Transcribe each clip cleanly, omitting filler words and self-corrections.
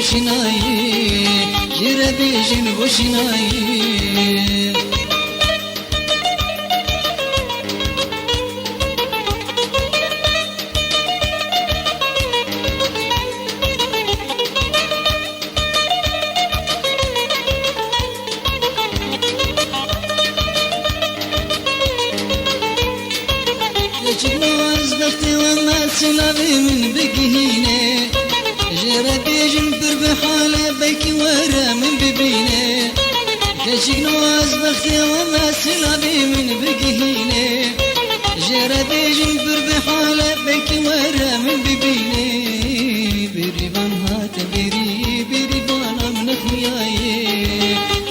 بوشنایی جره بیجن بوشنایی سلامي من بقهينه جرى بيجن بربحاله بيكي ورا من ببينه كشك نواز بختي وما سلامي من بقهينه جرى بيجن بربحاله بيكي ورا من ببينه بريبان هات بريبان من خوياي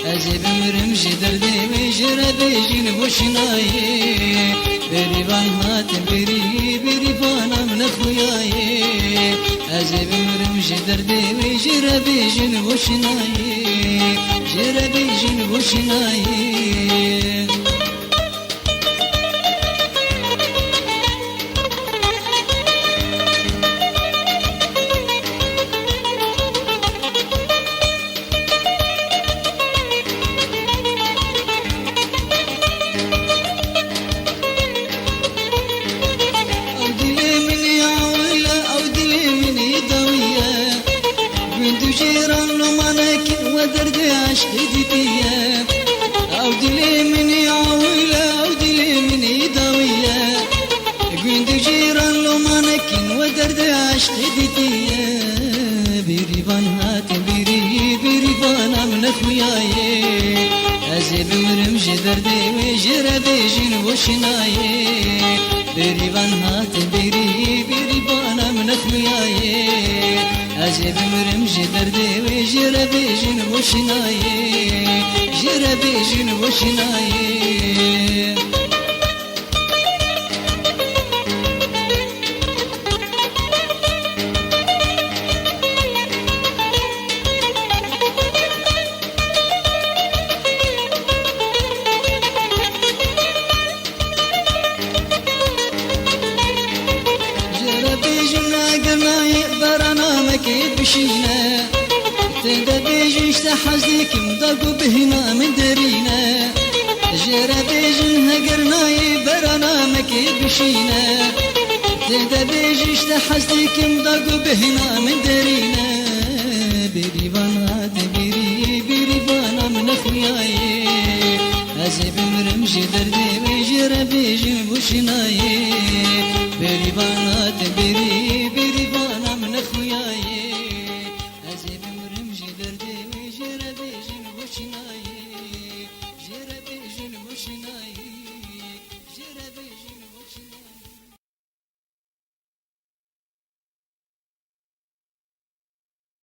أزيب مرمش دردي جرى بيجن بوشناي بريبان هات بريبان من خوياي أزيب مرمش دردي جرى بيجن بوشناي جرى بيجن بوشناي عشقي بيا أو دلي مني عويلة أو دلي مني داوية قند جيران لو ما نكين ودرد عشقي بيا بريبان هات بريبان من خوياي أزيب مرمش دردي وجرى بيجن وشناي بريبان هات بريبان من خوياي أزيب مرمش دردي وجرى بيجن وشناي جرى بيجن وشناي بشينا تدبيجن حزيك مضاقو بهنا من درينا جرى بيجن هقرناي برانا مكي بشينا تدبيجن حزيك مضاقو بهنا من درينا بريبان هات بريبان من خوياي أزيب مرمش دردي جرى بيجن بوشناي